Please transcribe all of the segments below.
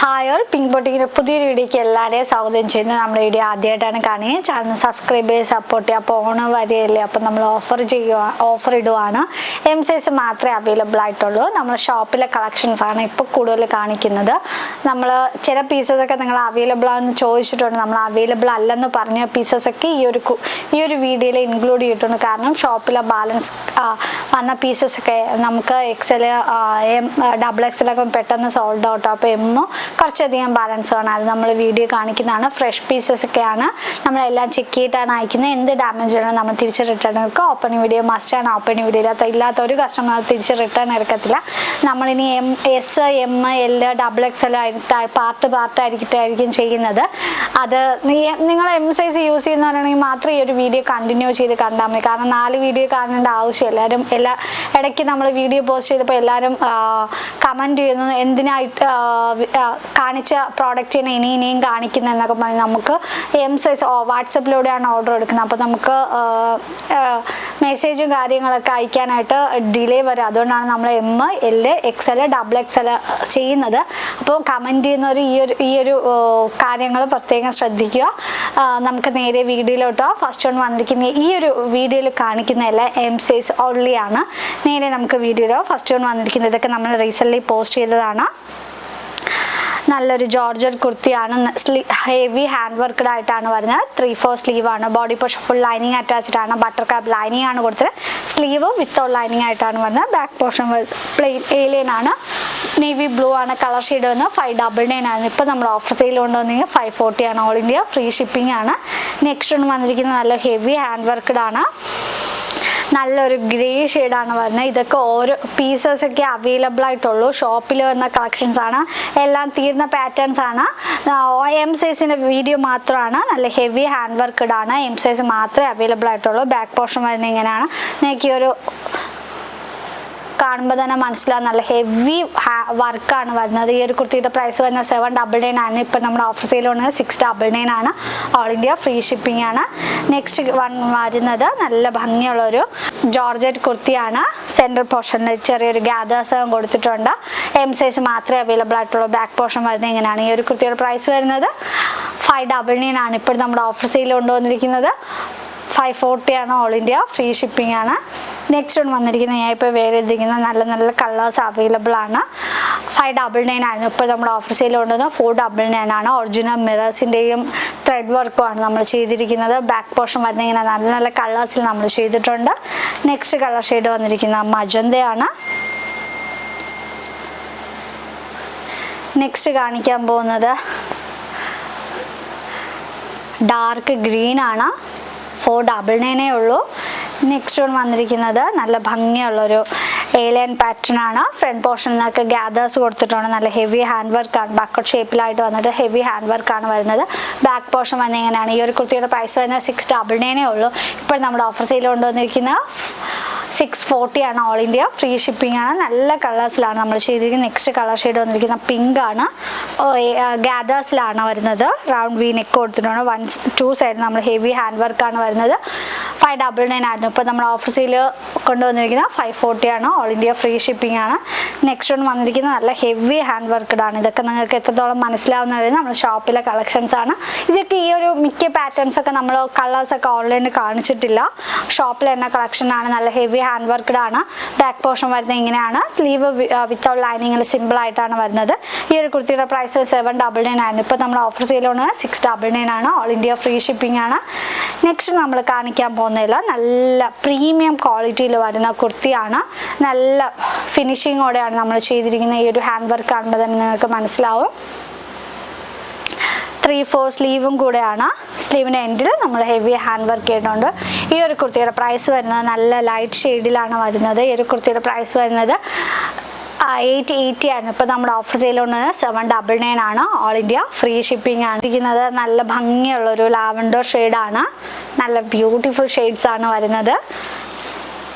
Hi all, pink ബൊട്ടിക്കിൻ്റെ പുതിയൊരു വീഡിയോയ്ക്ക് എല്ലാവരെയും സ്വാഗതം ചെയ്യുന്നു. നമ്മുടെ വീഡിയോ ആദ്യമായിട്ടാണ് കാണുകയും ചാനൽ സബ്സ്ക്രൈബ് ചെയ്ത് സപ്പോർട്ട് ചെയ്യുക. അപ്പോൾ ഓണം വരെയല്ലേ, അപ്പോൾ നമ്മൾ ഓഫർ ഇടുവാണ്. എം സൈസ് മാത്രമേ അവൈലബിൾ ആയിട്ടുള്ളൂ. നമ്മൾ ഷോപ്പിലെ കളക്ഷൻസ് ആണ് ഇപ്പോൾ കൂടുതൽ കാണിക്കുന്നത്. നമ്മൾ ചില പീസസൊക്കെ നിങ്ങൾ അവൈലബിൾ ആണെന്ന് ചോദിച്ചിട്ടുണ്ട്. നമ്മൾ അവൈലബിൾ അല്ലെന്ന് പറഞ്ഞ പീസസൊക്കെ ഈ ഒരു വീഡിയോയിൽ ഇൻക്ലൂഡ് ചെയ്തിട്ടുണ്ട്. കാരണം ഷോപ്പിലെ ബാലൻസ് വന്ന പീസസൊക്കെ നമുക്ക് എക്സൽ ഡബിൾ എക്സലൊക്കെ പെട്ടെന്ന് സോൾഡ് ഔട്ട്. അപ്പോൾ എമ്മോ കുറച്ചധികം ബാലൻസ് ആണ്. അത് നമ്മൾ വീഡിയോ കാണിക്കുന്നതാണ്. ഫ്രഷ് പീസസ് ഒക്കെയാണ്. നമ്മളെല്ലാം ചെക്ക് ചെയ്തിട്ടാണ് അയക്കുന്നത്. എന്ത് ഡാമേജ് ആണ് നമ്മൾ തിരിച്ച് റിട്ടേൺ എടുക്കുക. ഓപ്പണിംഗ് വീഡിയോ മസ്റ്റാണ്. ഓപ്പണിംഗ് വീഡിയോ ഇല്ലാത്ത ഒരു കസ്റ്റമർ തിരിച്ച് റിട്ടേൺ എടുക്കത്തില്ല. നമ്മളിനി S M L double XL പാർട്ടായിരിക്കും ചെയ്യുന്നത്. അത് നിങ്ങൾ എം സൈസ് യൂസ് ചെയ്യുന്നവരാണെങ്കിൽ മാത്രമേ ഈ ഒരു വീഡിയോ കണ്ടിന്യൂ ചെയ്ത് കണ്ടാൽ മതി. കാരണം 4 വീഡിയോ കാണേണ്ട ആവശ്യം എല്ലാവരും ഇടയ്ക്ക് നമ്മൾ വീഡിയോ പോസ്റ്റ് ചെയ്തപ്പോൾ എല്ലാവരും കമൻറ്റ് ചെയ്യുന്നു, എന്തിനായിട്ട് കാണിച്ച പ്രോഡക്റ്റിനെ ഇനിയും കാണിക്കുന്നത് എന്നൊക്കെ പറഞ്ഞ് നമുക്ക് എം സൈസ് വാട്സപ്പിലൂടെയാണ് ഓർഡർ എടുക്കുന്നത്. അപ്പോൾ നമുക്ക് മെസ്സേജും കാര്യങ്ങളൊക്കെ അയക്കാനായിട്ട് ഡിലേ വരും. അതുകൊണ്ടാണ് നമ്മൾ M L XL double XL ചെയ്യുന്നത്. അപ്പോൾ കമൻറ്റ് ചെയ്യുന്നവർ ഈ ഒരു കാര്യങ്ങൾ പ്രത്യേകം ശ്രദ്ധിക്കുക. നമുക്ക് നേരെ വീഡിയോയിലോട്ടോ. ഫസ്റ്റ് ഒന്ന് വന്നിരിക്കുന്ന ഈ ഒരു വീഡിയോയിൽ കാണിക്കുന്നതെല്ലാം എം സൈസ് ഓൺലി ആണ്. നേരെ നമുക്ക് വീഡിയോയിലോ. ഫസ്റ്റ് ഒന്ന് വന്നിരിക്കുന്നത് ഇതൊക്കെ നമ്മൾ റീസെൻ്റ്ലി പോസ്റ്റ് ചെയ്തതാണ്. നല്ലൊരു ജോർജറ്റ് കുർത്തിയാണ്. ഹെവി ഹാൻഡ് വർക്ക്ഡ് ആയിട്ടാണ് വരുന്നത്. 3/4 സ്ലീവ് ആണ്. Body portion full lining attached ആണ്. ബട്ടർ കാപ്പ് ലൈനിങ് ആണ് കൊടുത്തത്. സ്ലീവ് വിത്തൗട്ട് ലൈനിങ് ആയിട്ടാണ് വരുന്നത്. ബാക്ക് പോർഷൻ പ്ലെയിൻ ഏലിയൻ ആണ്. നേവി ബ്ലൂ ആണ് കളർ ഷെയ്ഡ് വന്നത്. 599 ആണ്. ഇപ്പോൾ നമ്മൾ ഓഫർ സെയിൽ കൊണ്ടുവന്നെങ്കിൽ 540 ആണ്. ഓൾ ഇന്ത്യ ഫ്രീ ഷിപ്പിംഗ് ആണ്. നെക്സ്റ്റ് ഒന്ന് വന്നിരിക്കുന്നത് നല്ല ഹെവി ഹാൻഡ് വർക്ക്ഡ് ആണ്. നല്ലൊരു ഗ്രേ ഷെയ്ഡാണ് വരുന്നത്. ഇതൊക്കെ ഓരോ പീസസൊക്കെ അവൈലബിൾ ആയിട്ടുള്ളൂ. ഷോപ്പിൽ വന്ന കളക്ഷൻസ് ആണ്. എല്ലാം തീർന്ന പാറ്റേൺസ് ആണ്. എം സൈസിൻ്റെ വീഡിയോ മാത്രമാണ്. നല്ല ഹെവി ഹാൻഡ് വർക്ക്ഡ് ആണ്. എം സൈസ് മാത്രമേ അവൈലബിൾ ആയിട്ടുള്ളൂ. ബാക്ക് പോർഷൻ വരുന്നത് ഇങ്ങനെയാണ്. എനിക്ക് ഒരു കാണുമ്പോൾ തന്നെ മനസ്സിലാവും നല്ല ഹെവി വർക്കാണ് വരുന്നത്. ഈ ഒരു കുർത്തിയുടെ പ്രൈസ് വരുന്നത് 799 ആണ്. ഇപ്പം നമ്മുടെ ഓഫർ സെയിൽ വന്നത് 699 ആണ്. ഓൾ ഇന്ത്യ ഫ്രീ ഷിപ്പിംഗ് ആണ്. നെക്സ്റ്റ് വരുന്നത് നല്ല ഭംഗിയുള്ളൊരു ജോർജറ്റ് കുർത്തിയാണ്. സെൻട്രൽ പോർഷനിൽ ചെറിയൊരു ഗ്യാദേഴ്സ് കൊടുത്തിട്ടുണ്ട്. എം സൈസ് മാത്രമേ അവൈലബിൾ ആയിട്ടുള്ളൂ. ബാക്ക് പോർഷൻ വരുന്നത് ഇങ്ങനെയാണ്. ഈ ഒരു കുർത്തിയുടെ പ്രൈസ് വരുന്നത് 599 ആണ്. ഇപ്പോൾ നമ്മുടെ ഓഫർ സെയിൽ കൊണ്ടുവന്നിരിക്കുന്നത് 540 ആണ്. ഓൾ ഇന്ത്യ ഫ്രീ ഷിപ്പിംഗ് ആണ്. നെക്സ്റ്റ് ഒന്ന് വന്നിരിക്കുന്നത് ഞാൻ ഇപ്പോൾ വേറെ ചെയ്തിരിക്കുന്ന നല്ല കളേഴ്സ് അവൈലബിൾ ആണ്. 599 ആയിരുന്നു. ഇപ്പോൾ നമ്മുടെ ഓഫർ സെയിൽ കൊണ്ടുവന്നത് 499 ആണ്. ഒറിജിനൽ മിറേഴ്സിൻ്റെയും ത്രെഡ് വർക്കും ആണ് നമ്മൾ ചെയ്തിരിക്കുന്നത്. ബാക്ക് പോർഷൻ വരുന്നത് ഇങ്ങനെ നല്ല കളേഴ്സിൽ നമ്മൾ ചെയ്തിട്ടുണ്ട്. നെക്സ്റ്റ് കളർ ഷെയ്ഡ് വന്നിരിക്കുന്നത് മജന്തയാണ്. നെക്സ്റ്റ് കാണിക്കാൻ പോകുന്നത് ഡാർക്ക് ഗ്രീൻ ആണ്. 499 ഉള്ളൂ. നെക്സ്റ്റ് വൺ വന്നിരിക്കുന്നത് നല്ല ഭംഗിയുള്ളൊരു ഏലിയൻ പാറ്റേൺ ആണ്. ഫ്രണ്ട് പോർഷനിലൊക്കെ ഗ്യാദേഴ്സ് കൊടുത്തിട്ടുണ്ട്. നല്ല ഹെവി ഹാൻഡ് വർക്കാണ്. ബക്കറ്റ് ഷേപ്പിലായിട്ട് വന്നിട്ട് ഹെവി ഹാൻഡ് വർക്കാണ് വരുന്നത്. ബാക്ക് പോർഷൻ വന്നത് ഇങ്ങനെയാണ്. ഈ ഒരു കുർത്തിയുടെ പ്രൈസ് വരുന്നത് 699 ഉള്ളൂ. ഇപ്പോൾ നമ്മുടെ ഓഫർ സെയിൽ കൊണ്ടുവന്നിരിക്കുന്നത് 640 ആണ്. ഓൾ ഇന്ത്യ ഫ്രീ ഷിപ്പിംഗ് ആണ്. നല്ല കളേഴ്സിലാണ് നമ്മൾ ചെയ്തിരിക്കുന്നത്. നെക്സ്റ്റ് കളർ ഷെയ്ഡ് വന്നിരിക്കുന്ന പിങ്ക് ആണ്. ഗ്യാദേഴ്സിലാണ് വരുന്നത്. റൗണ്ട് വി നെക്ക് കൊടുത്തിട്ടുണ്ട്. 2 സൈഡ് നമ്മൾ ഹെവി ഹാൻഡ് വർക്കാണ് വരുന്നത്. 599 ആയിരുന്നു. ഇപ്പോൾ നമ്മൾ ഓഫർ സെയിൽ കൊണ്ടുവന്നിരിക്കുന്നത് 540 ആണ്. ഓൾ ഇന്ത്യ ഫ്രീ ഷിപ്പിംഗ് ആണ്. നെക്സ്റ്റ് ഒന്ന് വന്നിരിക്കുന്നത് നല്ല ഹെവി ഹാൻഡ് വർക്ക്ഡ് ആണ്. ഇതൊക്കെ നിങ്ങൾക്ക് എത്രത്തോളം മനസ്സിലാവുന്നത് നമ്മൾ ഷോപ്പിലെ കളക്ഷൻസ് ആണ്. ഇതൊക്കെ ഈ ഒരു മിക്ക പാറ്റേൺസ് ഒക്കെ നമ്മൾ കളേഴ്സൊക്കെ ഓൺലൈനിൽ കാണിച്ചിട്ടില്ല. ഷോപ്പിൽ തന്നെ കളക്ഷൻ ആണ്. നല്ല ഹെവി ഹാൻഡ് വർക്ക്ഡ് ആണ്. ബാക്ക് പോർഷൻ വരുന്നത് ഇങ്ങനെയാണ്. സ്ലീവ് വിത്തൗട്ട് ലൈനിങ്ങിൽ സിമ്പിൾ ആയിട്ടാണ് വരുന്നത്. ഈ ഒരു കുർത്തിയുടെ പ്രൈസ് 799 ആയിരുന്നു. ഇപ്പോൾ നമ്മൾ ഓഫർ സെയിലാണ് 699 ആണ്. ഓൾ ഇന്ത്യ ഫ്രീ ഷിപ്പിംഗ് ആണ്. നെക്സ്റ്റ് നമ്മൾ കാണിക്കാൻ പോകുന്നതിൽ നല്ല പ്രീമിയം ക്വാളിറ്റിയിൽ വരുന്ന കുർത്തിയാണ്. നല്ല ഫിനിഷിങ്ങോടെയാണ് നമ്മൾ ചെയ്തിരിക്കുന്നത്. ഈ ഒരു ഹാൻഡ് വർക്ക് കാണുമ്പോൾ തന്നെ നിങ്ങൾക്ക് മനസ്സിലാവും. 3/4 സ്ലീവും കൂടെയാണ്. സ്ലീവിൻ്റെ എൻഡിൽ നമ്മൾ ഹെവി ഹാൻഡ് വർക്ക് ചെയ്തിട്ടുണ്ട്. ഈ ഒരു കുർത്തിയുടെ പ്രൈസ് വരുന്നത് നല്ല ലൈറ്റ് ഷെയ്ഡിലാണ് വരുന്നത്. ഈ ഒരു കുർത്തിയുടെ പ്രൈസ് വരുന്നത് 880 ആയിരുന്നു. ഇപ്പോൾ നമ്മുടെ ഓഫർ സെയിൽ കൊണ്ടുവന്നത് 799 ആണ്. ഓൾ ഇന്ത്യ ഫ്രീ ഷിപ്പിംഗ് ആണ്. ഇരിക്കുന്നത് നല്ല ഭംഗിയുള്ളൊരു ലാവൻഡർ ഷെയ്ഡാണ്. നല്ല ബ്യൂട്ടിഫുൾ ഷെയ്ഡ്സ് ആണ് വരുന്നത്.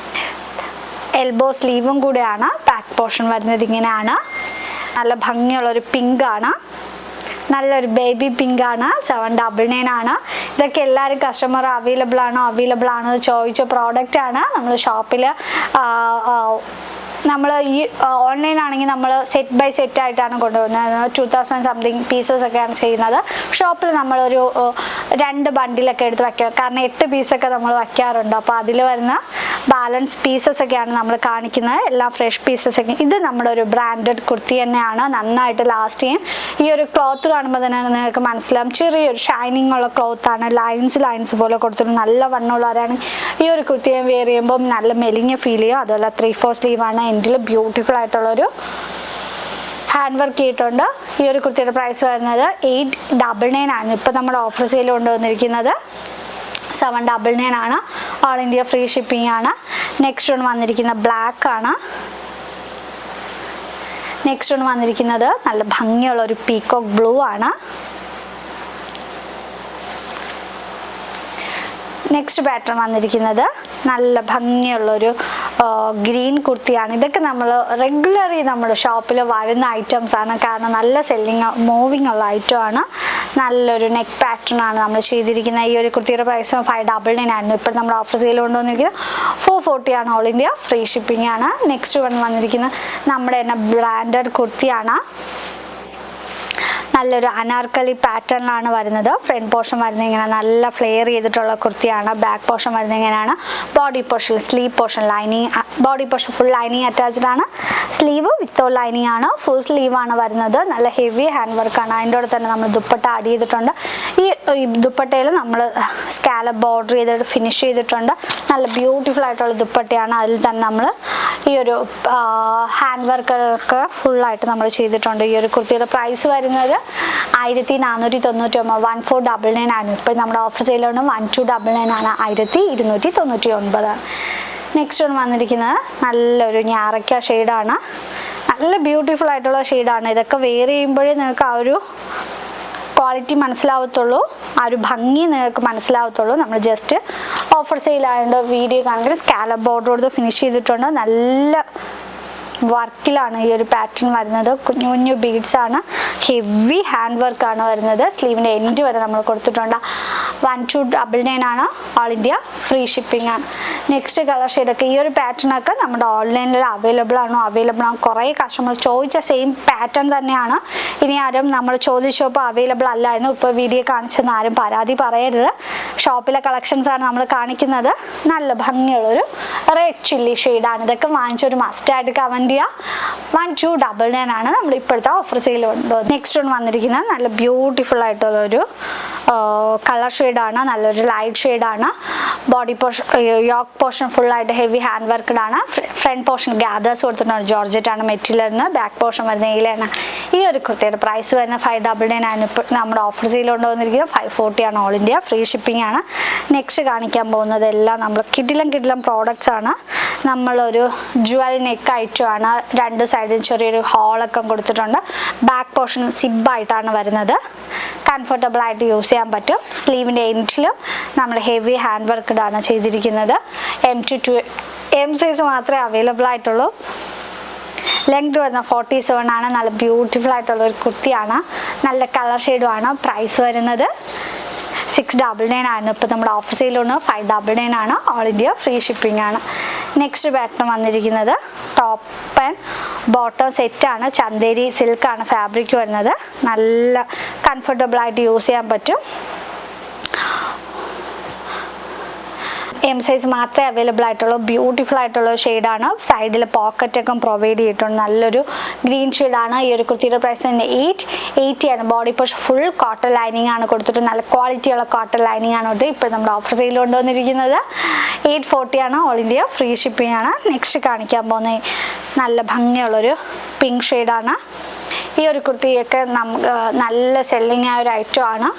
എൽബോ സ്ലീവും കൂടെയാണ്. ബാക്ക് പോർഷൻ വരുന്നത് ഇങ്ങനെയാണ്. നല്ല ഭംഗിയുള്ളൊരു പിങ്ക് ആണ്. നല്ലൊരു ബേബി പിങ്ക് ആണ്. 799 ആണ്. ഇതൊക്കെ എല്ലാവരും കസ്റ്റമർ അവൈലബിൾ ആണോ ചോദിച്ച പ്രോഡക്റ്റ് ആണ്. നമ്മൾ ഷോപ്പിൽ നമ്മൾ ഈ ഓൺലൈനാണെങ്കിൽ നമ്മൾ സെറ്റ് ബൈ സെറ്റ് ആയിട്ടാണ് കൊണ്ടുപോകുന്നത്. 2000 സംതിങ് പീസസ് ഒക്കെയാണ് ചെയ്യുന്നത്. ഷോപ്പിൽ നമ്മളൊരു 2 ബണ്ടിലൊക്കെ എടുത്ത് വയ്ക്കുക. കാരണം 8 പീസൊക്കെ നമ്മൾ വയ്ക്കാറുണ്ട്. അപ്പോൾ അതിൽ വരുന്ന ബാലൻസ് പീസസ് ഒക്കെയാണ് നമ്മൾ കാണിക്കുന്നത്. എല്ലാം ഫ്രഷ് പീസസ് ഒക്കെ. ഇത് നമ്മുടെ ഒരു ബ്രാൻഡഡ് കുർത്തി തന്നെയാണ്. നന്നായിട്ട് ലാസ്റ്റ് ചെയ്യും. ഈ ഒരു ക്ലോത്ത് കാണുമ്പോൾ തന്നെ നിങ്ങൾക്ക് മനസ്സിലാവും ചെറിയൊരു ഷൈനിങ് ഉള്ള ക്ലോത്താണ്. ലൈൻസ് പോലെ കൊടുത്തിട്ട് നല്ല വണ്ണമുള്ളവരാണ് ഈ ഒരു കുർത്തിയെ വെയർ ചെയ്യുമ്പോൾ നല്ല മെലിഞ്ഞ ഫീൽ ചെയ്യും. അതുപോലെ 3/4 സ്ലീവാണ്. എൻഡിൽ ബ്യൂട്ടിഫുൾ ആയിട്ടുള്ളൊരു ഹാൻഡ് വർക്ക് ചെയ്തിട്ടുണ്ട്. ഈ ഒരു കുർത്തിയുടെ പ്രൈസ് വരുന്നത് 899 ആണ്. ഇപ്പോൾ നമ്മുടെ ഓഫർ സെയിൽ കൊണ്ടുവന്നിരിക്കുന്നത് 799 ആണ്. ഓൾ ഇന്ത്യ ഫ്രീ ഷിപ്പിംഗ് ആണ്. നെക്സ്റ്റ് വൺ വന്നിരിക്കുന്ന ബ്ലാക്ക് ആണ്. നെക്സ്റ്റ് വൺ വന്നിരിക്കുന്നത് നല്ല ഭംഗിയുള്ള ഒരു പീകോക്ക് ബ്ലൂ ആണ്. നെക്സ്റ്റ് പാറ്റേൺ വന്നിരിക്കുന്നത് നല്ല ഭംഗിയുള്ളൊരു ഗ്രീൻ കുർത്തിയാണ്. ഇതൊക്കെ നമ്മൾ റെഗുലറി നമ്മുടെ ഷോപ്പിൽ വരുന്ന ഐറ്റംസ് ആണ്. കാരണം നല്ല സെല്ലിങ് മൂവിങ് ഉള്ള ഐറ്റം ആണ്. നല്ലൊരു നെക്ക് പാറ്റേൺ ആണ് നമ്മൾ ചെയ്തിരിക്കുന്നത്. ഈ ഒരു കുർത്തിയുടെ പ്രൈസ് 599 ആയിരുന്നു. ഇപ്പോൾ നമ്മുടെ ഓഫർ സെയിൽ കൊണ്ടുവന്നിരിക്കുന്നത് 440 ആണ്. ഓൾ ഇന്ത്യ ഫ്രീ ഷിപ്പിംഗ് ആണ്. നെക്സ്റ്റ് വൺ വന്നിരിക്കുന്നത് നമ്മുടെ തന്നെ ബ്രാൻഡഡ് കുർത്തിയാണ്. നല്ലൊരു അനാർക്കലി പാറ്റേണിലാണ് വരുന്നത്. ഫ്രണ്ട് പോർഷൻ വരുന്നത് ഇങ്ങനെ നല്ല ഫ്ലെയർ ചെയ്തിട്ടുള്ള കുർത്തിയാണ്. ബാക്ക് പോർഷൻ വരുന്നത് ഇങ്ങനെയാണ്. Body portion sleeve portion lining, body portion full lining attached ആണ്. സ്ലീവ് വിത്തൗട്ട് ലൈനിങ് ആണ്. ഫുൾ സ്ലീവ് ആണ് വരുന്നത്. നല്ല ഹെവി ഹാൻഡ് വർക്കാണ്. അതിൻ്റെ കൂടെ തന്നെ നമ്മൾ ദുപ്പട്ട ആഡ് ചെയ്തിട്ടുണ്ട്. ഈ ദുപ്പട്ടയിൽ നമ്മൾ സ്കാലപ്പ് ബോർഡർ ചെയ്തിട്ട് ഫിനിഷ് ചെയ്തിട്ടുണ്ട്. നല്ല ബ്യൂട്ടിഫുൾ ആയിട്ടുള്ള ദുപ്പട്ടയാണ്. അതിൽ തന്നെ നമ്മൾ ഈ ഒരു ഹാൻഡ് വർക്കൊക്കെ ഫുള്ളായിട്ട് നമ്മൾ ചെയ്തിട്ടുണ്ട്. ഈ ഒരു കുർത്തിയുടെ പ്രൈസ് വരുന്നത് 1499, 1499 ആണ്. ഇപ്പോൾ നമ്മുടെ ഓഫർ സെയിലുണ്ട് 1299 ആണ്. 1299. നെക്സ്റ്റ് വൺ വന്നിരിക്കുന്നത് നല്ലൊരു ഞാറക്ക ഷെയ്ഡാണ്. നല്ല ബ്യൂട്ടിഫുൾ ആയിട്ടുള്ള ഷെയ്ഡാണ്. ഇതൊക്കെ വെയർ ചെയ്യുമ്പോഴേ നിങ്ങൾക്ക് ആ ഒരു ക്വാളിറ്റി മനസ്സിലാവത്തുള്ളൂ, ആ ഒരു ഭംഗി നിങ്ങൾക്ക് മനസ്സിലാവത്തുള്ളൂ. നമ്മൾ ജസ്റ്റ് ഓഫർ സെയിലായതുകൊണ്ട് വീഡിയോ കാണിക്കുന്നത് സ്കാലപ്പ് ബോർഡർ കൊടുത്ത് ഫിനിഷ് ചെയ്തിട്ടുണ്ട്. നല്ല വർക്കിലാണ് ഈ ഒരു പാറ്റേൺ വരുന്നത്. കുഞ്ഞു കുഞ്ഞു ബീഡ്സ് ആണ്. ഹെവി ഹാൻഡ് വർക്കാണ് വരുന്നത്. സ്ലീവിൻ്റെ എൻഡ് വരെ നമ്മൾ കൊടുത്തിട്ടുണ്ട്. 1299 ആണ്. ഓൾ ഇന്ത്യ ഫ്രീ ഷിപ്പിംഗ് ആണ്. നെക്സ്റ്റ് കളർ ഷെയ്ഡൊക്കെ ഈ ഒരു പാറ്റേണൊക്കെ നമ്മുടെ ഓൺലൈനിൽ അവൈലബിൾ ആണ്. കുറേ കസ്റ്റമേഴ്സ് ചോദിച്ച സെയിം പാറ്റേൺ തന്നെയാണ്. ഇനി ആരും നമ്മൾ ചോദിച്ചപ്പോൾ അവൈലബിൾ അല്ലായിരുന്നു. ഇപ്പോൾ വീഡിയോ കാണിച്ചെന്ന് ആരും പരാതി പറയരുത്. ഷോപ്പിലെ കളക്ഷൻസ് ആണ് നമ്മൾ കാണിക്കുന്നത്. നല്ല ഭംഗിയുള്ളൊരു റെഡ് ചില്ലി ഷെയ്ഡാണ്. ഇതൊക്കെ വാങ്ങിച്ചൊരു മസ്റ്റായിട്ട് കമൻറ്റ് ചെയ്യുക. 1299 ആണ് നമ്മുടെ ഇപ്പോഴത്തെ ഓഫർ സെയിൽ ഉണ്ട്. നെക്സ്റ്റ് വൺ വന്നിരിക്കുന്നത് നല്ല ബ്യൂട്ടിഫുൾ ആയിട്ടുള്ളൊരു കളർ ഷെയ്ഡാണ്. നല്ലൊരു ലൈറ്റ് ഷെയ്ഡാണ്. ബോഡി പോർഷൻ യോക്ക് പോർഷൻ ഫുള്ളായിട്ട് ഹെവി ഹാൻഡ് വർക്ക്ഡ് ആണ്. ഫ്രണ്ട് പോർഷൻ ഗ്യാദേഴ്സ് കൊടുത്തിട്ടുണ്ട്. ജോർജറ്റ് ആണ് മെറ്റീരിയൽ. ബാക്ക് പോർഷൻ വരുന്ന ഈലാണ്. ഈ ഒരു കുർത്തിയുടെ പ്രൈസ് വരുന്ന 599 ആണ്. ഇപ്പോൾ നമ്മുടെ ഓഫർ സെയിൽ കൊണ്ടുവന്നിരിക്കുന്നത് 540 ആണ്. ഓൾ ഇന്ത്യ ഫ്രീ ഷിപ്പിംഗ് ആണ്. നെക്സ്റ്റ് കാണിക്കാൻ പോകുന്നത് എല്ലാം നമ്മൾ കിടിലം പ്രോഡക്റ്റ്സ് ആണ്. നമ്മളൊരു ജുവൽ നെക്ക് ഐറ്റം ആണ്. 2 സൈഡിൽ ചെറിയൊരു ഹോളൊക്കെ കൊടുത്തിട്ടുണ്ട്. ബാക്ക് പോർഷൻ സിബായിട്ടാണ് വരുന്നത്. കംഫർട്ടബിൾ ആയിട്ട് യൂസ് ചെയ്യാൻ പറ്റും. സ്ലീവിൻ്റെ എൻഡിലും നമ്മൾ ഹെവി ഹാൻഡ് വർക്ക്ഡ് ആണ് ചെയ്തിരിക്കുന്നത്. M സൈസ് മാത്രമേ അവൈലബിൾ ആയിട്ടുള്ളൂ. ലെങ്ത് വരുന്ന 47 ആണ്. നല്ല ബ്യൂട്ടിഫുൾ ആയിട്ടുള്ള ഒരു കുർത്തിയാണ്. നല്ല കളർ ഷെയ്ഡുമാണ്. പ്രൈസ് വരുന്നത് 699 ആയിരുന്നു. ഇപ്പോൾ നമ്മുടെ ഓഫർ സെയിലുണ്ട് 599 ആണ്. ഓൾ ഇന്ത്യ ഫ്രീ ഷിപ്പിംഗ് ആണ്. നെക്സ്റ്റ് പാറ്റേൺ വന്നിരിക്കുന്നത് ടോപ്പ് ആൻഡ് ബോട്ടം സെറ്റാണ്. ചന്തേരി സിൽക്കാണ് ഫാബ്രിക് വരുന്നത്. നല്ല കംഫർട്ടബിൾ ആയിട്ട് യൂസ് ചെയ്യാൻ പറ്റും. M സൈസ് മാത്രമേ അവൈലബിൾ ആയിട്ടുള്ളൂ. ബ്യൂട്ടിഫുൾ ആയിട്ടുള്ള ഷെയ്ഡാണ്. സൈഡിൽ പോക്കറ്റൊക്കെ പ്രൊവൈഡ് ചെയ്തിട്ടുണ്ട്. നല്ലൊരു ഗ്രീൻ ഷെയ്ഡാണ്. ഈ ഒരു കുർത്തിയുടെ പ്രൈസ് തന്നെ 880 ആണ്. Body portion full cotton lining ആണ് കൊടുത്തിട്ട് നല്ല ക്വാളിറ്റിയുള്ള കോട്ടൺ ലൈനിങ് ആണ് കൊടുത്ത് ഇപ്പോൾ നമ്മുടെ ഓഫർ സെയിൽ കൊണ്ടുവന്നിരിക്കുന്നത് 840 ആണ്. ഓൾ ഇന്ത്യ ഫ്രീ ഷിപ്പിംഗ് ആണ്. നെക്സ്റ്റ് കാണിക്കാൻ പോകുന്ന നല്ല ഭംഗിയുള്ളൊരു പിങ്ക് ഷെയ്ഡാണ്. ഈ ഒരു കുർത്തിയൊക്കെ നല്ല സെല്ലിങ് ആയ ഒരു ഐറ്റം ആണ്.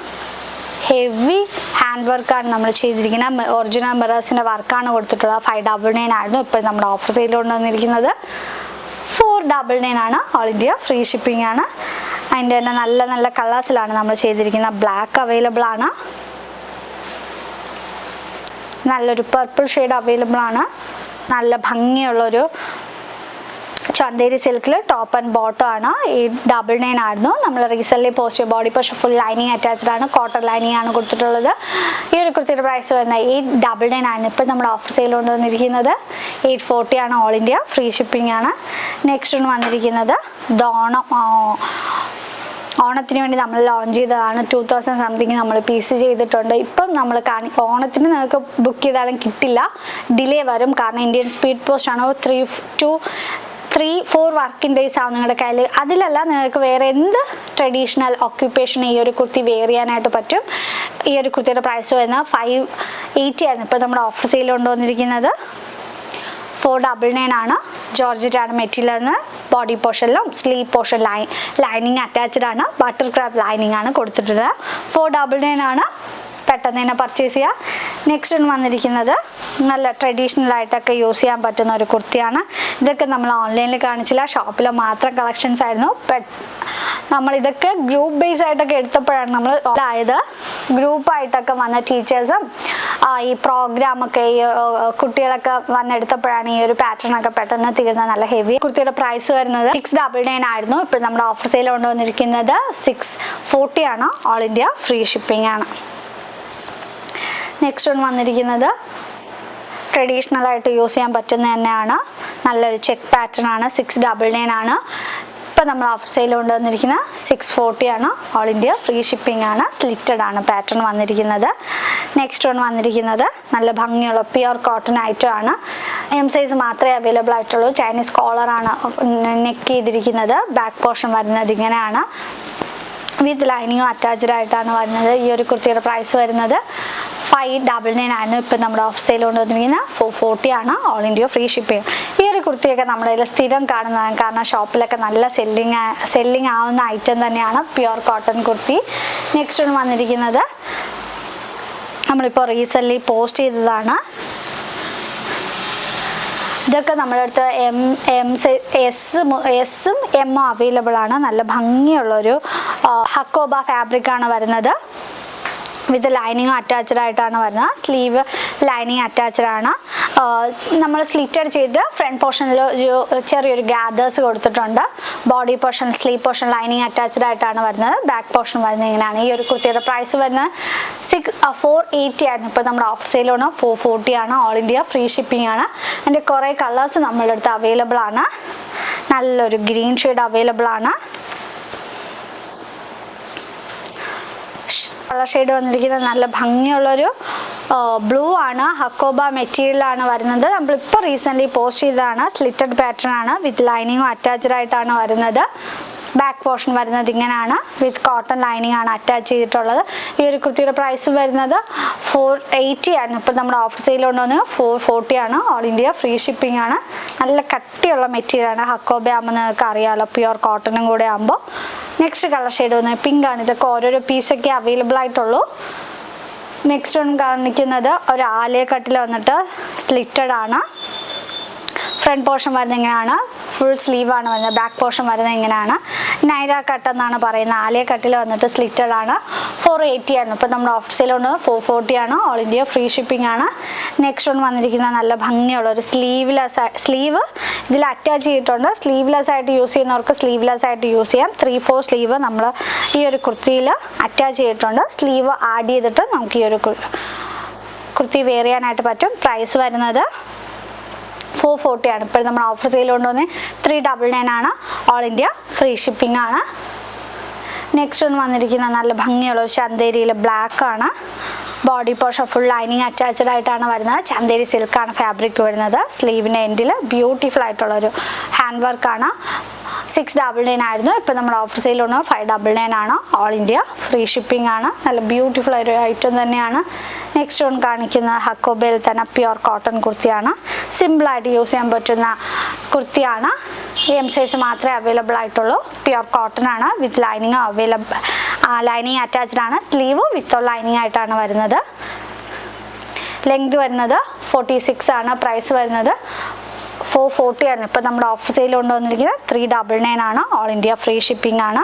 ഹെവി ഹാൻഡ് വർക്കാണ് നമ്മൾ ചെയ്തിരിക്കുന്നത്. ഒറിജിനൽ മിറേഴ്സിൻ്റെ വർക്കാണ് കൊടുത്തിട്ടുള്ളത്. 599 ആയിരുന്നു. ഇപ്പോൾ നമ്മുടെ ഓഫർ സെയിൽ കൊണ്ടുവന്നിരിക്കുന്നത് 499 ആണ്. ഓൾ ഇന്ത്യ ഫ്രീ ഷിപ്പിംഗ് ആണ്. അതിൻ്റെ തന്നെ നല്ല കളേഴ്സിലാണ് നമ്മൾ ചെയ്തിരിക്കുന്നത്. ബ്ലാക്ക് അവൈലബിൾ ആണ്. നല്ലൊരു പർപ്പിൾ ഷെയ്ഡ് അവൈലബിൾ ആണ്. നല്ല ഭംഗിയുള്ളൊരു ചന്തേരി സിൽക്കിൽ ടോപ്പ് ആൻഡ് ബോട്ടം ആണ്. 899 ആയിരുന്നു. നമ്മൾ recently post body portion full lining attached ആണ്, കോട്ടൺ ലൈനിങ് ആണ് കൊടുത്തിട്ടുള്ളത്. ഈ ഒരു കുർത്തിയുടെ പ്രൈസ് വരുന്നത് 899 ആണ്. ഇപ്പോൾ നമ്മൾ ഓഫർ സെയിൽ കൊണ്ടുവന്നിരിക്കുന്നത് 840 ആണ്. ഓൾ ഇന്ത്യ ഫ്രീ ഷിപ്പിംഗ് ആണ്. നെക്സ്റ്റ് വന്നിരിക്കുന്നത് ഓണത്തിന് വേണ്ടി നമ്മൾ ലോഞ്ച് ചെയ്തതാണ്. 2000 സംതിങ് നമ്മൾ പീസ് ചെയ്തിട്ടുണ്ട്. ഇപ്പം നമ്മൾ ഓണത്തിന് നിങ്ങൾക്ക് ബുക്ക് ചെയ്താലും കിട്ടില്ല, ഡിലേ വരും. കാരണം ഇന്ത്യൻ സ്പീഡ് പോസ്റ്റ് ആണ്. 3-4 വർക്കിംഗ് ഡേയ്സ് ആവും നിങ്ങളുടെ കയ്യിൽ. അതിലല്ല, നിങ്ങൾക്ക് വേറെ എന്ത് ട്രഡീഷണൽ ഓക്യുപ്പേഷൻ ഈ ഒരു കുർത്തി വെയർ ചെയ്യാനായിട്ട് പറ്റും. ഈ ഒരു കുർത്തിയുടെ പ്രൈസ് വരുന്നത് 580 ആയിരുന്നു. ഇപ്പോൾ നമ്മുടെ ഓഫർ സെയിൽ കൊണ്ടുവന്നിരിക്കുന്നത് 499 ആണ്. ജോർജറ്റ് ആണ് മെറ്റീരിയൽ. ബോഡി പോർഷനിലും സ്ലീവ് പോർഷൻ ലൈനിങ് അറ്റാച്ച്ഡ് ആണ്. ബട്ടർ ക്രാഫ്റ്റ് ലൈനിങ് ആണ് കൊടുത്തിട്ടുള്ളത്. 499 ആണ്. പെട്ടെന്ന് തന്നെ പർച്ചേസ് ചെയ്യുക. നെക്സ്റ്റ് വന്നിരിക്കുന്നത് നല്ല ട്രഡീഷണൽ ആയിട്ടൊക്കെ യൂസ് ചെയ്യാൻ പറ്റുന്ന ഒരു കുർത്തിയാണ്. ഇതൊക്കെ നമ്മൾ ഓൺലൈനിൽ കാണിച്ചില്ല, ഷോപ്പിൽ മാത്രം കളക്ഷൻസ് ആയിരുന്നു. നമ്മളിതൊക്കെ ഗ്രൂപ്പ് ബേസ് ആയിട്ടൊക്കെ എടുത്തപ്പോഴാണ് നമ്മൾ അതായത് ഗ്രൂപ്പായിട്ടൊക്കെ വന്ന ടീച്ചേഴ്സും ഈ പ്രോഗ്രാമൊക്കെ ഈ കുട്ടികളൊക്കെ വന്നെടുത്തപ്പോഴാണ് ഈ ഒരു പാറ്റേൺ ഒക്കെ പെട്ടെന്ന് തീർന്ന നല്ല ഹെവി. കുർത്തിയുടെ പ്രൈസ് വരുന്നത് 699 ആയിരുന്നു. ഇപ്പോൾ നമ്മുടെ ഓഫർ സെയിൽ കൊണ്ടുവന്നിരിക്കുന്നത് 640 ആണ്. ഓൾ ഇന്ത്യ ഫ്രീ ഷിപ്പിംഗ് ആണ്. നെക്സ്റ്റ് വന്നിരിക്കുന്നത് ട്രഡീഷണൽ ആയിട്ട് യൂസ് ചെയ്യാൻ പറ്റുന്ന തന്നെയാണ്. നല്ലൊരു ചെക്ക് പാറ്റേൺ ആണ്. 699 ആണ്. ഇപ്പം നമ്മൾ ഓഫർ സെയിൽ കൊണ്ടുവന്നിരിക്കുന്നത് 640 ആണ്. ഓൾ ഇന്ത്യ ഫ്രീ ഷിപ്പിംഗ് ആണ്. സ്ലിറ്റഡ് ആണ് പാറ്റേൺ വന്നിരിക്കുന്നത്. നെക്സ്റ്റ് വന്നിരിക്കുന്നത് നല്ല ഭംഗിയുള്ള പ്യുർ കോട്ടൺ ഐറ്റം ആണ്. എം സൈസ് മാത്രമേ അവൈലബിൾ ആയിട്ടുള്ളൂ. ചൈനീസ് കോളറാണ് നെക്ക് ചെയ്തിരിക്കുന്നത്. ബാക്ക് പോർഷൻ വരുന്നത് ഇങ്ങനെയാണ്. വിത്ത് ലൈനിങ്ങും അറ്റാച്ച്ഡ് ആയിട്ടാണ് വരുന്നത്. ഈ ഒരു കുർത്തിയുടെ പ്രൈസ് വരുന്നത് 599 ആയിരുന്നു. ഇപ്പം നമ്മുടെ ഓഫ് സെയിൽ കൊണ്ടുവന്നിരിക്കുന്നത് 440 ആണ്. All India free shipping. ഈ ഒരു കുർത്തിയൊക്കെ നമ്മുടെ കയ്യിൽ സ്ഥിരം കാണുന്നതാണ്. കാരണം ഷോപ്പിലൊക്കെ നല്ല സെല്ലിങ് ആവുന്ന ഐറ്റം തന്നെയാണ് പ്യുർ കോട്ടൺ കുർത്തി. നെക്സ്റ്റ് വന്നിരിക്കുന്നത് നമ്മളിപ്പോൾ റീസെൻ്റ്ലി പോസ്റ്റ് ചെയ്തതാണ്. ഇതൊക്കെ നമ്മുടെ അടുത്ത് എസും എമ്മും അവൈലബിൾ ആണ്. നല്ല ഭംഗിയുള്ളൊരു ഹക്കോബ ഫാബ്രിക്കാണ് വരുന്നത്. വിത്ത് ലൈനിങ്ങും അറ്റാച്ച്ഡ് ആയിട്ടാണ് വരുന്നത്. സ്ലീവ് ലൈനിങ് അറ്റാച്ച്ഡ് ആണ്. നമ്മൾ സ്ലിറ്റഡ് ചെയ്ത് ഫ്രണ്ട് പോർഷനിൽ ചെറിയൊരു ഗ്യാദേഴ്സ് കൊടുത്തിട്ടുണ്ട്. Body portion sleeve portion lining attached ആയിട്ടാണ് വരുന്നത്. ബാക്ക് പോർഷൻ വരുന്നത് ഇങ്ങനെയാണ്. ഈ ഒരു കുർത്തിയുടെ പ്രൈസ് വരുന്നത് 480 ആയിരുന്നു. ഇപ്പോൾ നമ്മുടെ ഓഫർ സെയിലാണ് 440 ആണ്. ഓൾ ഇന്ത്യ ഫ്രീ ഷിപ്പിംഗ് ആണ്. അതിൻ്റെ കുറേ കളേഴ്സ് നമ്മളുടെ അടുത്ത് അവൈലബിൾ ആണ്. നല്ലൊരു ഗ്രീൻ ഷെയ്ഡ് അവൈലബിൾ ആണ്. കളർ ഷെയ്ഡ് വന്നിരിക്കുന്നത് നല്ല ഭംഗിയുള്ളൊരു ബ്ലൂ ആണ്. ഹക്കോബ മെറ്റീരിയലാണ് വരുന്നത്. നമ്മളിപ്പോൾ റീസെൻ്റ്ലി പോസ്റ്റ് ചെയ്തതാണ്. സ്ലിറ്റഡ് പാറ്റേൺ ആണ്. വിത്ത് ലൈനിങ്ങും അറ്റാച്ച്ഡ് ആയിട്ടാണ് വരുന്നത്. ബാക്ക് പോർഷൻ വരുന്നത് ഇങ്ങനെയാണ്. വിത്ത് കോട്ടൺ ലൈനിങ് ആണ് അറ്റാച്ച് ചെയ്തിട്ടുള്ളത്. ഈ ഒരു കുർത്തിയുടെ പ്രൈസ് വരുന്നത് 480 ആയിരുന്നു. ഇപ്പോൾ നമ്മുടെ ഓഫർ സെയിൽ കൊണ്ടുവന്നത് 440 ആണ്. ഓൾ ഇന്ത്യ ഫ്രീ ഷിപ്പിംഗ് ആണ്. നല്ല കട്ടിയുള്ള മെറ്റീരിയൽ ആണ്. ഹക്കോബ ആകുമ്പോൾ നിങ്ങൾക്ക് അറിയാമല്ലോ, പ്യുർ കോട്ടണും കൂടെ ആകുമ്പോൾ. നെക്സ്റ്റ് കളർ ഷെയ്ഡ് വന്നത് പിങ്ക് ആണ്. ഇതൊക്കെ ഓരോരോ പീസൊക്കെ അവൈലബിൾ ആയിട്ടുള്ളൂ. നെക്സ്റ്റ് കാണിക്കുന്നത് ഒരു ആലിയ കട്ടിൽ വന്നിട്ട് സ്ലിറ്റഡ് ആണ്. ഫ്രണ്ട് പോർഷൻ വരുന്നത് ഇങ്ങനെയാണ്. ഫുൾ സ്ലീവ് ആണ് വരുന്നത്. ബാക്ക് പോർഷൻ വരുന്നത് ഇങ്ങനെയാണ്. നൈര കട്ട് എന്നാണ് പറയുന്നത്. ആലിയ കട്ടിൽ വന്നിട്ട് സ്ലിറ്റഡ് ആണ്. 480 ആയിരുന്നു. ഇപ്പോൾ നമ്മുടെ ഓഫർ സെയിൽ കൊണ്ട് 440 ആണ്. ഓൾ ഇന്ത്യ ഫ്രീ ഷിപ്പിംഗ് ആണ്. നെക്സ്റ്റ് വന്നിരിക്കുന്ന നല്ല ഭംഗിയുള്ള ഒരു സ്ലീവ് ഇതിൽ അറ്റാച്ച് ചെയ്തിട്ടുണ്ട്. സ്ലീവ്ലെസ് ആയിട്ട് യൂസ് ചെയ്യുന്നവർക്ക് സ്ലീവ്ലെസ് ആയിട്ട് യൂസ് ചെയ്യാം. 3/4 സ്ലീവ് നമ്മൾ ഈ ഒരു കുർത്തിയിൽ അറ്റാച്ച് ചെയ്തിട്ടുണ്ട്. സ്ലീവ് ആഡ് ചെയ്തിട്ട് നമുക്ക് ഈ ഒരു കുർത്തി വെയർ ചെയ്യാനായിട്ട് പറ്റും. പ്രൈസ് വരുന്നത് 440 ആണ്. ഇപ്പോൾ നമ്മൾ ഓഫർ സെയിൽ കൊണ്ടുവന്ന് 399 ആണ്. ഓൾ ഇന്ത്യ ഫ്രീ ഷിപ്പിംഗ് ആണ്. നെക്സ്റ്റ് വന്നിരിക്കുന്ന നല്ല ഭംഗിയുള്ള ഒരു ചന്തേരിയിൽ ബ്ലാക്ക് ആണ്. Body portion full lining attached ആയിട്ടാണ് വരുന്നത്. ചന്തേരി സിൽക്കാണ് ഫാബ്രിക് വരുന്നത്. സ്ലീവിൻ്റെ എൻഡിൽ ബ്യൂട്ടിഫുൾ ആയിട്ടുള്ളൊരു ഹാൻഡ് വർക്കാണ്. 699 ആയിരുന്നു. ഇപ്പോൾ നമ്മുടെ ഓഫർ സെയിൽ കൊണ്ട് 599 ആണ്. ഓൾ ഇന്ത്യ ഫ്രീ ഷിപ്പിംഗ് ആണ്. നല്ല ബ്യൂട്ടിഫുൾ ഒരു ഐറ്റം തന്നെയാണ്. നെക്സ്റ്റ് കാണിക്കുന്ന ഹക്കോബയിൽ തന്നെ പ്യുർ കോട്ടൺ കുർത്തിയാണ്. സിമ്പിളായിട്ട് യൂസ് ചെയ്യാൻ പറ്റുന്ന കുർത്തിയാണ്. എം സൈസ് മാത്രമേ അവൈലബിൾ ആയിട്ടുള്ളൂ. പ്യുർ കോട്ടൺ ആണ്. വിത്ത് ലൈനിങ് ലൈനിങ് അറ്റാച്ച്ഡ് ആണ്. സ്ലീവ് വിത്ത് ലൈനിങ് ആയിട്ടാണ് വരുന്നത്. ലെങ്ത് വരുന്നത് 46 ആണ്. പ്രൈസ് വരുന്നത് 440 ആണ്. ഇപ്പോൾ നമ്മുടെ ഓഫർ സെയിൽ കൊണ്ടുവന്നിരിക്കുന്നത് 399 ആണ്. ഓൾ ഇന്ത്യ ഫ്രീ ഷിപ്പിംഗ് ആണ്.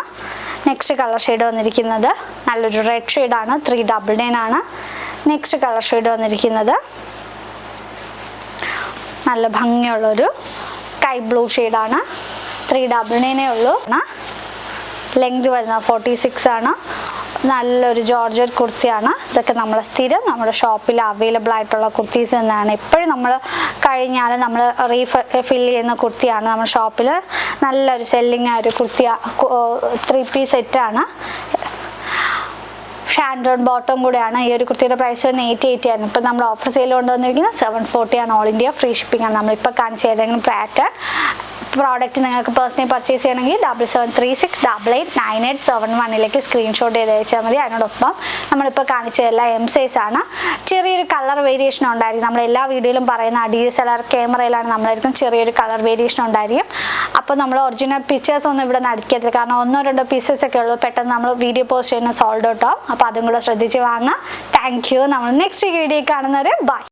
നെക്സ്റ്റ് കളർ ഷെയ്ഡ് വന്നിരിക്കുന്നത് നല്ലൊരു റെഡ് ഷെയ്ഡാണ്. 399 ആണ്. നെക്സ്റ്റ് കളർ ഷെയ്ഡ് വന്നിരിക്കുന്നത് നല്ല ഭംഗിയുള്ളൊരു സ്കൈ ബ്ലൂ ഷെയ്ഡാണ്. 399 ഉള്ളൂ. ലെങ്ത് വരുന്നത് 46 ആണ്. നല്ലൊരു ജോർജറ്റ് കുർത്തിയാണ്. ഇതൊക്കെ നമ്മൾ സ്ഥിരം നമ്മുടെ ഷോപ്പിൽ അവൈലബിൾ ആയിട്ടുള്ള കുർത്തീസ് തന്നെയാണ്. എപ്പോഴും നമ്മൾ കഴിഞ്ഞാൽ നമ്മൾ ഫിൽ ചെയ്യുന്ന കുർത്തിയാണ്. നമ്മുടെ ഷോപ്പിൽ നല്ലൊരു സെല്ലിംഗ് ആയൊരു കുർത്തി 3 പീസ് സെറ്റാണ്. ഷാൻഡോൺ ബോട്ടം കൂടെയാണ്. ഈ ഒരു കുർത്തിയുടെ പ്രൈസ് വരുന്നത് 880 ആയിരുന്നു. ഇപ്പം നമ്മൾ ഓഫർ സെയിൽ കൊണ്ടുവന്നിരിക്കുന്നത് 740 ആണ്. ഓൾ ഇന്ത്യ ഫ്രീ ഷിപ്പിംഗ് ആണ്. നമ്മളിപ്പോൾ കാണിച്ച ഏതെങ്കിലും പ്രോഡക്റ്റ് നിങ്ങൾക്ക് പേഴ്സണലി പർച്ചേസ് ചെയ്യണമെങ്കിൽ 7736889871 സ്ക്രീൻഷോട്ട് ചെയ്ത് അയച്ചാൽ മതി. അതിനോടൊപ്പം നമ്മളിപ്പോൾ കാണിച്ചതെല്ലാം M സൈസ് ആണ്. ചെറിയൊരു കളർ വേരിയേഷൻ ഉണ്ടായിരിക്കും. നമ്മൾ എല്ലാ വീഡിയോയിലും പറയുന്ന DSLR ക്യാമറയിലാണ് നമ്മളായിരിക്കും ചെറിയൊരു കളർ വേരിയേഷൻ ഉണ്ടായിരിക്കും. അപ്പോൾ നമ്മൾ ഒറിജിനൽ പിക്ചേഴ്സ് ഒന്നും ഇവിടെ നടിക്കത്തില്ല. കാരണം 1-2 പീസസ് ഒക്കെ ഉള്ളൂ. പെട്ടെന്ന് നമ്മൾ വീഡിയോ പോസ്റ്റ് ചെയ്യുന്ന സോൾഡ് ഔട്ട് ആവും. അപ്പോൾ അതും കൂടെ ശ്രദ്ധിച്ച് വാങ്ങാം. Thank you. നമ്മൾ നെക്സ്റ്റ് വീഡിയോ കാണുന്നവരെ ബൈ.